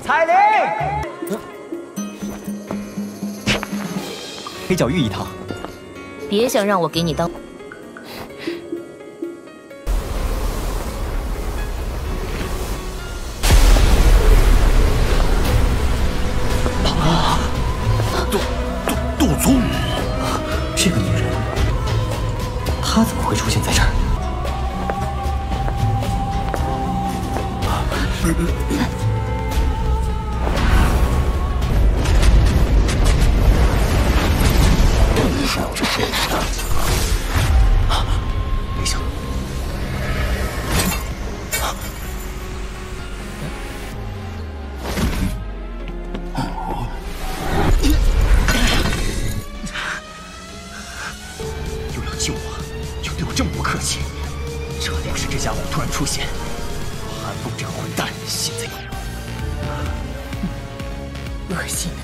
彩铃，黑角玉一套。别想让我给你当。杜宗，这个女人，她怎么会出现在这儿？没想到，又要救我，又对我这么不客气，这要是这家伙突然出现，韩风这个混蛋现在恶心的。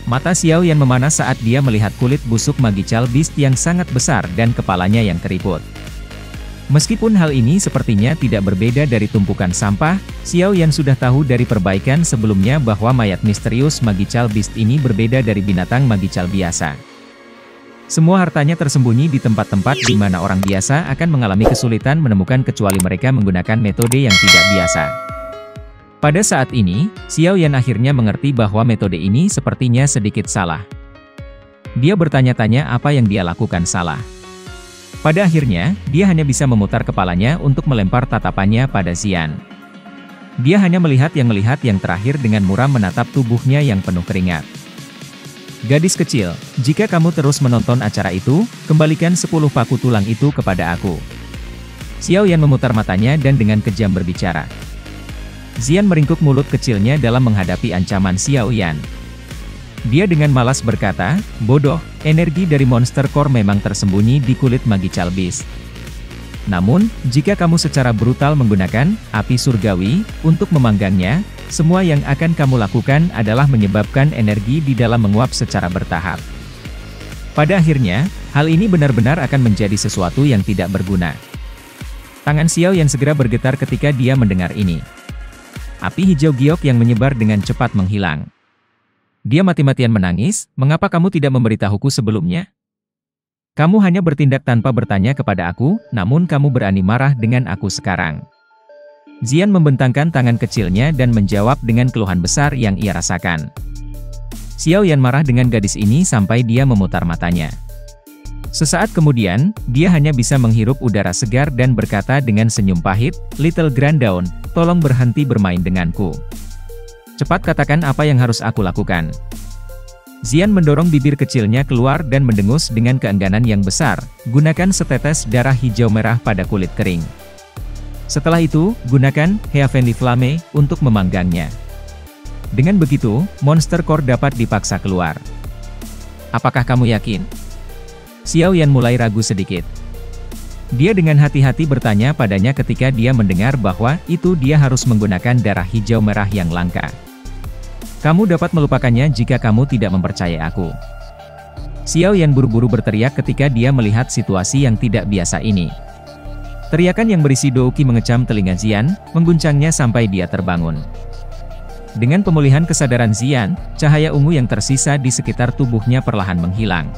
Mata Xiaoyan memanas saat dia melihat kulit busuk Magical Beast yang sangat besar dan kepalanya yang keriput. Meskipun hal ini sepertinya tidak berbeda dari tumpukan sampah, Xiaoyan sudah tahu dari perbaikan sebelumnya bahwa mayat misterius Magical Beast ini berbeda dari binatang Magical biasa. Semua hartanya tersembunyi di tempat-tempat di mana orang biasa akan mengalami kesulitan menemukan kecuali mereka menggunakan metode yang tidak biasa. Pada saat ini, Xiaoyan akhirnya mengerti bahwa metode ini sepertinya sedikit salah. Dia bertanya-tanya apa yang dia lakukan salah. Pada akhirnya, dia hanya bisa memutar kepalanya untuk melempar tatapannya pada Xian. Dia hanya melihat yang terakhir dengan muram menatap tubuhnya yang penuh keringat. Gadis kecil, jika kamu terus menonton acara itu, kembalikan 10 paku tulang itu kepada aku. Xiaoyan memutar matanya dan dengan kejam berbicara. Xian meringkuk mulut kecilnya dalam menghadapi ancaman Xiaoyan. Dia dengan malas berkata, bodoh, energi dari Monster Core memang tersembunyi di kulit Magical Beast. Namun, jika kamu secara brutal menggunakan api surgawi untuk memanggangnya, semua yang akan kamu lakukan adalah menyebabkan energi di dalam menguap secara bertahap. Pada akhirnya, hal ini benar-benar akan menjadi sesuatu yang tidak berguna. Tangan Xiaoyan segera bergetar ketika dia mendengar ini. Api hijau giok yang menyebar dengan cepat menghilang. Dia mati-matian menangis, mengapa kamu tidak memberitahuku sebelumnya? Kamu hanya bertindak tanpa bertanya kepada aku, namun kamu berani marah dengan aku sekarang. Xian membentangkan tangan kecilnya dan menjawab dengan keluhan besar yang ia rasakan. Xiaoyan marah dengan gadis ini sampai dia memutar matanya. Sesaat kemudian, dia hanya bisa menghirup udara segar dan berkata dengan senyum pahit, Little Granddawn, tolong berhenti bermain denganku. Cepat katakan apa yang harus aku lakukan. Xian mendorong bibir kecilnya keluar dan mendengus dengan keengganan yang besar, gunakan setetes darah hijau merah pada kulit kering. Setelah itu, gunakan Heavenly Flame untuk memanggangnya. Dengan begitu, Monster Core dapat dipaksa keluar. Apakah kamu yakin? Xiaoyan mulai ragu sedikit. Dia dengan hati-hati bertanya padanya ketika dia mendengar bahwa itu dia harus menggunakan darah hijau merah yang langka. Kamu dapat melupakannya jika kamu tidak mempercayai aku. Xiaoyan buru-buru berteriak ketika dia melihat situasi yang tidak biasa ini. Teriakan yang berisi douki mengecam telinga Xian, mengguncangnya sampai dia terbangun. Dengan pemulihan kesadaran Xian, cahaya ungu yang tersisa di sekitar tubuhnya perlahan menghilang.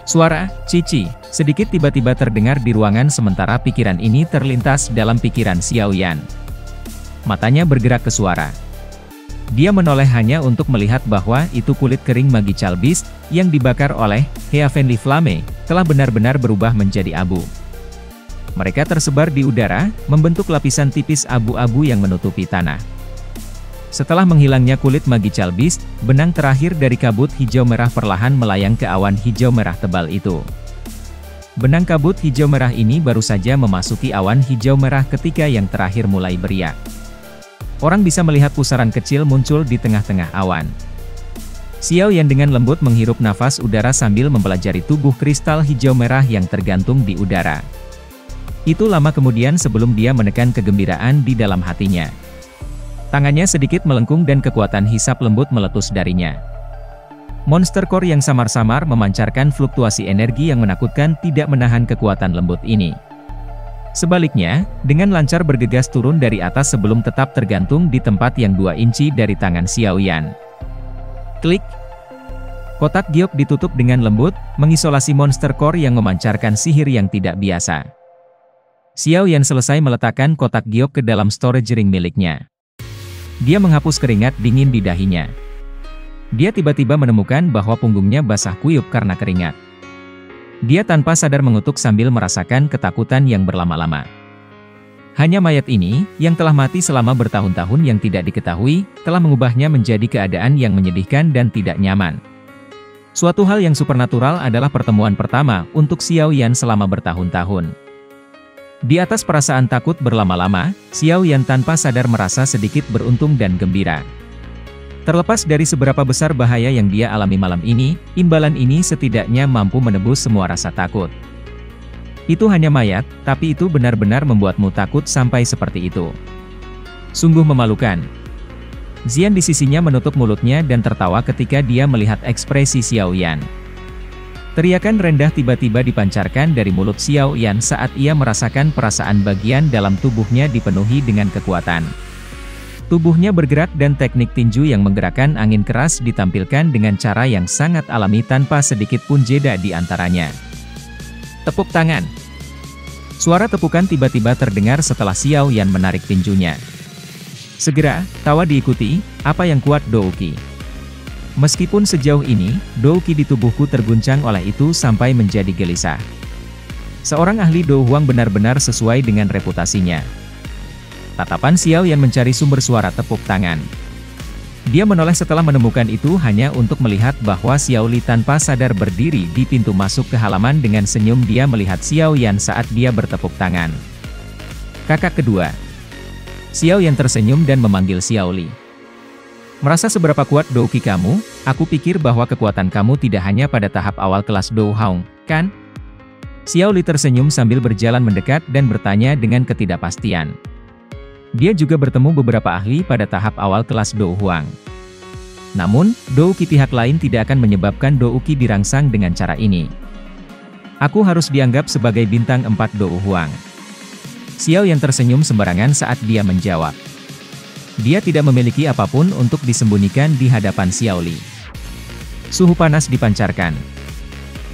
Suara "Cici" sedikit tiba-tiba terdengar di ruangan sementara pikiran ini terlintas dalam pikiran Xiaoyan. Matanya bergerak ke suara. Dia menoleh hanya untuk melihat bahwa itu kulit kering Magical Beast yang dibakar oleh Heavenly Flame telah benar-benar berubah menjadi abu. Mereka tersebar di udara, membentuk lapisan tipis abu-abu yang menutupi tanah. Setelah menghilangnya kulit Magical Beast, benang terakhir dari kabut hijau merah perlahan melayang ke awan hijau merah tebal itu. Benang kabut hijau merah ini baru saja memasuki awan hijau merah ketika yang terakhir mulai beriak. Orang bisa melihat pusaran kecil muncul di tengah-tengah awan. Xiaoyan dengan lembut menghirup nafas udara sambil mempelajari tubuh kristal hijau merah yang tergantung di udara. Itu lama kemudian sebelum dia menekan kegembiraan di dalam hatinya. Tangannya sedikit melengkung dan kekuatan hisap lembut meletus darinya. Monster Core yang samar-samar memancarkan fluktuasi energi yang menakutkan tidak menahan kekuatan lembut ini. Sebaliknya, dengan lancar bergegas turun dari atas sebelum tetap tergantung di tempat yang 2 inci dari tangan Xiao Yan. Klik! Kotak giok ditutup dengan lembut, mengisolasi Monster Core yang memancarkan sihir yang tidak biasa. Xiao Yan selesai meletakkan kotak giok ke dalam storage ring miliknya. Dia menghapus keringat dingin di dahinya. Dia tiba-tiba menemukan bahwa punggungnya basah kuyup karena keringat. Dia tanpa sadar mengutuk sambil merasakan ketakutan yang berlama-lama. Hanya mayat ini, yang telah mati selama bertahun-tahun yang tidak diketahui, telah mengubahnya menjadi keadaan yang menyedihkan dan tidak nyaman. Suatu hal yang supernatural adalah pertemuan pertama untuk Xiao Yan selama bertahun-tahun. Di atas perasaan takut berlama-lama, Xiao Yan tanpa sadar merasa sedikit beruntung dan gembira. Terlepas dari seberapa besar bahaya yang dia alami malam ini, imbalan ini setidaknya mampu menebus semua rasa takut. Itu hanya mayat, tapi itu benar-benar membuatmu takut sampai seperti itu. Sungguh memalukan. Xian di sisinya menutup mulutnya dan tertawa ketika dia melihat ekspresi Xiao Yan. Teriakan rendah tiba-tiba dipancarkan dari mulut Xiao Yan saat ia merasakan perasaan bagian dalam tubuhnya dipenuhi dengan kekuatan. Tubuhnya bergerak dan teknik tinju yang menggerakkan angin keras ditampilkan dengan cara yang sangat alami tanpa sedikit pun jeda di antaranya. Tepuk tangan. Suara tepukan tiba-tiba terdengar setelah Xiao Yan menarik tinjunya. Segera, tawa diikuti, apa yang kuat Douki. Meskipun sejauh ini, Douki di tubuhku terguncang oleh itu sampai menjadi gelisah. Seorang ahli Dou Huang benar-benar sesuai dengan reputasinya. Tatapan Xiao Yan mencari sumber suara tepuk tangan. Dia menoleh setelah menemukan itu hanya untuk melihat bahwa Xiao Li tanpa sadar berdiri di pintu masuk ke halaman dengan senyum. Dia melihat Xiao Yan saat dia bertepuk tangan. Kakak kedua. Xiao Yan tersenyum dan memanggil Xiao Li. Merasa seberapa kuat Douki kamu? Aku pikir bahwa kekuatan kamu tidak hanya pada tahap awal kelas Dou Huang, kan? Xiao Li tersenyum sambil berjalan mendekat dan bertanya dengan ketidakpastian. Dia juga bertemu beberapa ahli pada tahap awal kelas Dou Huang. Namun, Douki pihak lain tidak akan menyebabkan Douki dirangsang dengan cara ini. Aku harus dianggap sebagai bintang 4 Dou Huang. Xiao Yan tersenyum sembarangan saat dia menjawab. Dia tidak memiliki apapun untuk disembunyikan di hadapan Xiao Li. Suhu panas dipancarkan.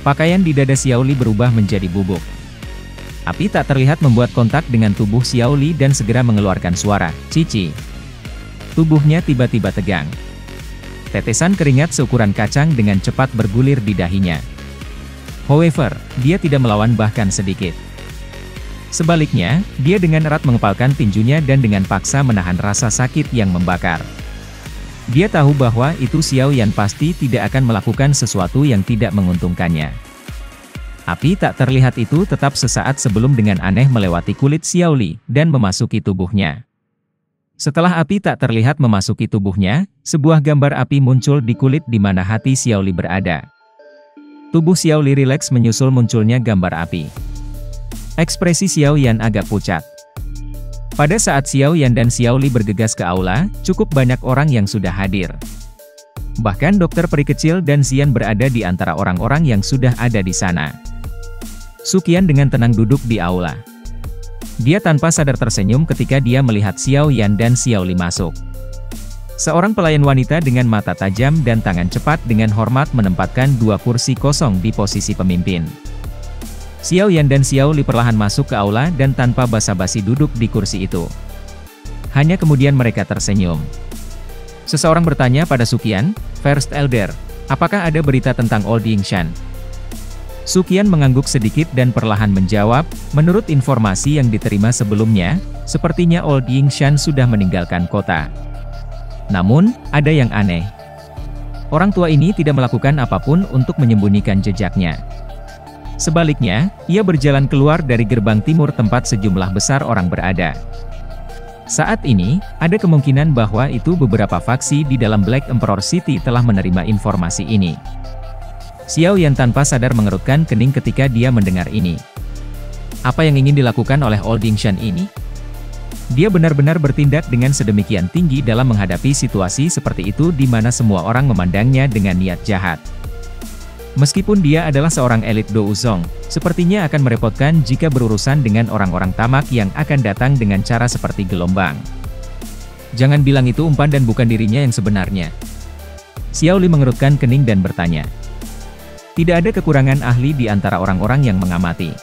Pakaian di dada Xiao Li berubah menjadi bubuk. Api tak terlihat membuat kontak dengan tubuh Xiao Li dan segera mengeluarkan suara, cici. Tubuhnya tiba-tiba tegang. Tetesan keringat seukuran kacang dengan cepat bergulir di dahinya. However, dia tidak melawan bahkan sedikit. Sebaliknya, dia dengan erat mengepalkan tinjunya dan dengan paksa menahan rasa sakit yang membakar. Dia tahu bahwa itu Xiao Yan pasti tidak akan melakukan sesuatu yang tidak menguntungkannya. Api tak terlihat itu tetap sesaat sebelum dengan aneh melewati kulit Xiao Li dan memasuki tubuhnya. Setelah api tak terlihat memasuki tubuhnya, sebuah gambar api muncul di kulit di mana hati Xiao Li berada. Tubuh Xiao Li rileks menyusul munculnya gambar api. Ekspresi Xiao Yan agak pucat. Pada saat Xiao Yan dan Xiao Li bergegas ke aula, cukup banyak orang yang sudah hadir. Bahkan dokter peri kecil dan Xian berada di antara orang-orang yang sudah ada di sana. Suqian dengan tenang duduk di aula. Dia tanpa sadar tersenyum ketika dia melihat Xiao Yan dan Xiao Li masuk. Seorang pelayan wanita dengan mata tajam dan tangan cepat dengan hormat menempatkan 2 kursi kosong di posisi pemimpin. Xiao Yan dan Xiao Li perlahan masuk ke aula dan tanpa basa-basi duduk di kursi itu. Hanya kemudian mereka tersenyum. Seseorang bertanya pada Suqian, First Elder, apakah ada berita tentang Old Yingshan? Suqian mengangguk sedikit dan perlahan menjawab, menurut informasi yang diterima sebelumnya, sepertinya Old Yingshan sudah meninggalkan kota. Namun, ada yang aneh. Orang tua ini tidak melakukan apapun untuk menyembunyikan jejaknya. Sebaliknya, ia berjalan keluar dari gerbang timur tempat sejumlah besar orang berada. Saat ini, ada kemungkinan bahwa itu beberapa faksi di dalam Black Emperor City telah menerima informasi ini. Xiao Yan tanpa sadar mengerutkan kening ketika dia mendengar ini. Apa yang ingin dilakukan oleh Old Yingshan ini? Dia benar-benar bertindak dengan sedemikian tinggi dalam menghadapi situasi seperti itu di mana semua orang memandangnya dengan niat jahat. Meskipun dia adalah seorang elit Do Uzong, sepertinya akan merepotkan jika berurusan dengan orang-orang tamak yang akan datang dengan cara seperti gelombang. Jangan bilang itu umpan dan bukan dirinya yang sebenarnya. Xiao Li mengerutkan kening dan bertanya. Tidak ada kekurangan ahli di antara orang-orang yang mengamati.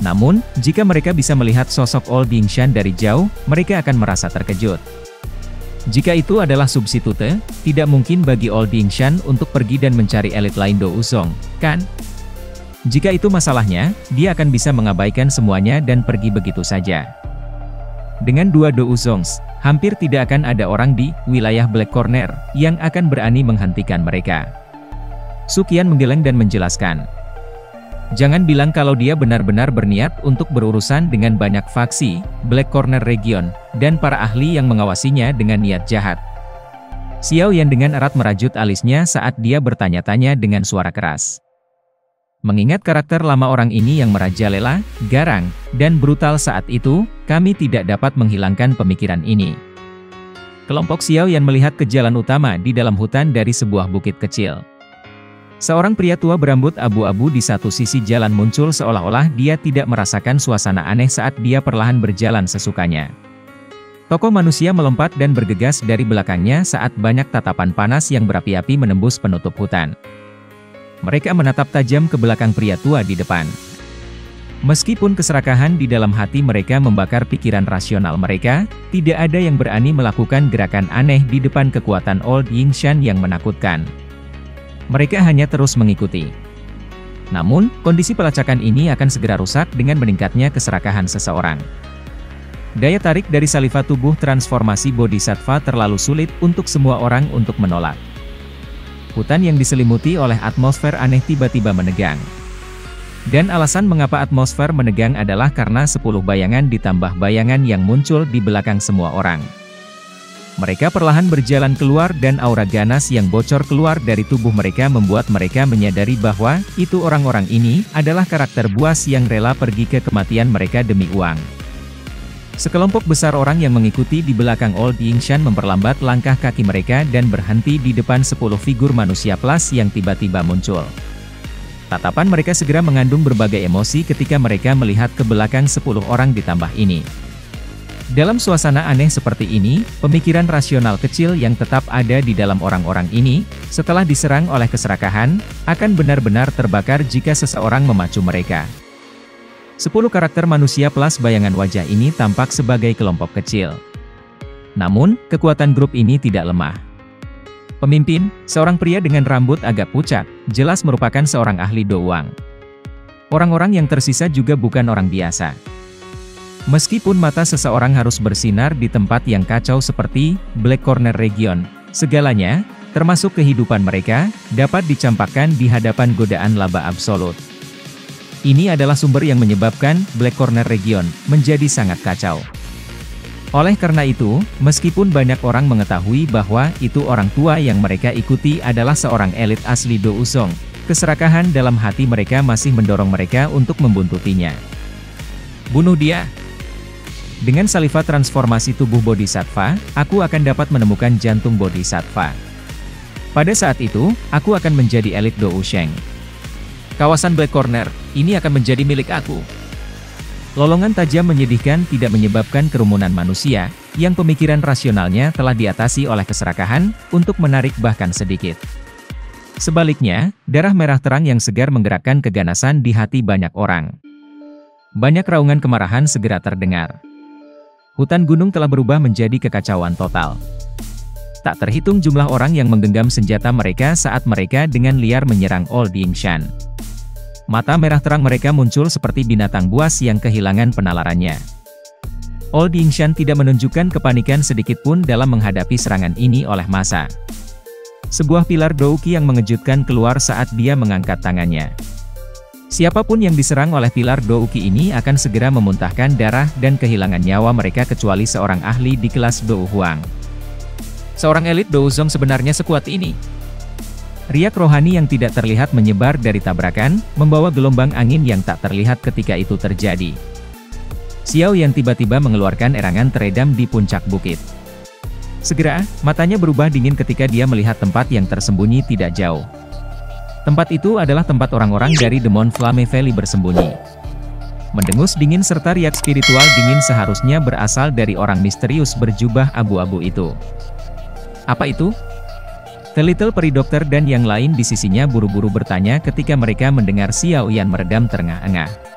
Namun, jika mereka bisa melihat sosok Old Yingshan dari jauh, mereka akan merasa terkejut. Jika itu adalah substitute, tidak mungkin bagi Old Yingshan untuk pergi dan mencari elit lain Do Uzong, kan? Jika itu masalahnya, dia akan bisa mengabaikan semuanya dan pergi begitu saja. Dengan dua Do Uzongs, hampir tidak akan ada orang di wilayah Black Corner yang akan berani menghentikan mereka. Su Qian menggeleng dan menjelaskan. Jangan bilang kalau dia benar-benar berniat untuk berurusan dengan banyak faksi, Black Corner Region, dan para ahli yang mengawasinya dengan niat jahat. Xiao Yan dengan erat merajut alisnya saat dia bertanya-tanya dengan suara keras. Mengingat karakter lama orang ini yang merajalela, garang, dan brutal saat itu, kami tidak dapat menghilangkan pemikiran ini. Kelompok Xiao Yan melihat ke jalan utama di dalam hutan dari sebuah bukit kecil. Seorang pria tua berambut abu-abu di satu sisi jalan muncul seolah-olah dia tidak merasakan suasana aneh saat dia perlahan berjalan sesukanya. Tokoh manusia melompat dan bergegas dari belakangnya saat banyak tatapan panas yang berapi-api menembus penutup hutan. Mereka menatap tajam ke belakang pria tua di depan. Meskipun keserakahan di dalam hati mereka membakar pikiran rasional mereka, tidak ada yang berani melakukan gerakan aneh di depan kekuatan Old Yingshan yang menakutkan. Mereka hanya terus mengikuti. Namun, kondisi pelacakan ini akan segera rusak dengan meningkatnya keserakahan seseorang. Daya tarik dari saliva tubuh transformasi Bodhisattva terlalu sulit untuk semua orang untuk menolak. Hutan yang diselimuti oleh atmosfer aneh tiba-tiba menegang. Dan alasan mengapa atmosfer menegang adalah karena 10 bayangan ditambah bayangan yang muncul di belakang semua orang. Mereka perlahan berjalan keluar dan aura ganas yang bocor keluar dari tubuh mereka membuat mereka menyadari bahwa itu orang-orang ini adalah karakter buas yang rela pergi ke kematian mereka demi uang. Sekelompok besar orang yang mengikuti di belakang Old Yingshan memperlambat langkah kaki mereka dan berhenti di depan 10 figur manusia plus yang tiba-tiba muncul. Tatapan mereka segera mengandung berbagai emosi ketika mereka melihat ke belakang 10 orang ditambah ini. Dalam suasana aneh seperti ini, pemikiran rasional kecil yang tetap ada di dalam orang-orang ini, setelah diserang oleh keserakahan, akan benar-benar terbakar jika seseorang memacu mereka. 10 karakter manusia plus bayangan wajah ini tampak sebagai kelompok kecil. Namun, kekuatan grup ini tidak lemah. Pemimpin, seorang pria dengan rambut agak pucat, jelas merupakan seorang ahli doang. Orang-orang yang tersisa juga bukan orang biasa. Meskipun mata seseorang harus bersinar di tempat yang kacau seperti Black Corner Region, segalanya, termasuk kehidupan mereka, dapat dicampakkan di hadapan godaan laba absolut. Ini adalah sumber yang menyebabkan Black Corner Region menjadi sangat kacau. Oleh karena itu, meskipun banyak orang mengetahui bahwa itu orang tua yang mereka ikuti adalah seorang elit asli Do Uzong, keserakahan dalam hati mereka masih mendorong mereka untuk membuntutinya. Bunuh dia! Dengan saliva transformasi tubuh Bodhisattva, aku akan dapat menemukan jantung Bodhisattva. Pada saat itu, aku akan menjadi elit Do Usheng. Kawasan Black Corner, ini akan menjadi milik aku. Lolongan tajam menyedihkan tidak menyebabkan kerumunan manusia, yang pemikiran rasionalnya telah diatasi oleh keserakahan, untuk menarik bahkan sedikit. Sebaliknya, darah merah terang yang segar menggerakkan keganasan di hati banyak orang. Banyak raungan kemarahan segera terdengar. Hutan gunung telah berubah menjadi kekacauan total. Tak terhitung jumlah orang yang menggenggam senjata mereka saat mereka dengan liar menyerang Old Yingshan. Mata merah terang mereka muncul seperti binatang buas yang kehilangan penalarannya. Old Yingshan tidak menunjukkan kepanikan sedikitpun dalam menghadapi serangan ini oleh massa. Sebuah pilar Douki yang mengejutkan keluar saat dia mengangkat tangannya. Siapapun yang diserang oleh pilar Douki ini akan segera memuntahkan darah dan kehilangan nyawa mereka kecuali seorang ahli di kelas Dou Huang. Seorang elit Do Uzong sebenarnya sekuat ini. Riak rohani yang tidak terlihat menyebar dari tabrakan, membawa gelombang angin yang tak terlihat ketika itu terjadi. Xiao Yan tiba-tiba mengeluarkan erangan teredam di puncak bukit. Segera, matanya berubah dingin ketika dia melihat tempat yang tersembunyi tidak jauh. Tempat itu adalah tempat orang-orang dari Demon Flame Valley bersembunyi. Mendengus dingin serta riak spiritual dingin seharusnya berasal dari orang misterius berjubah abu-abu itu. Apa itu? The Little Peri Dokter dan yang lain di sisinya buru-buru bertanya ketika mereka mendengar Xiao Yan meredam terengah-engah.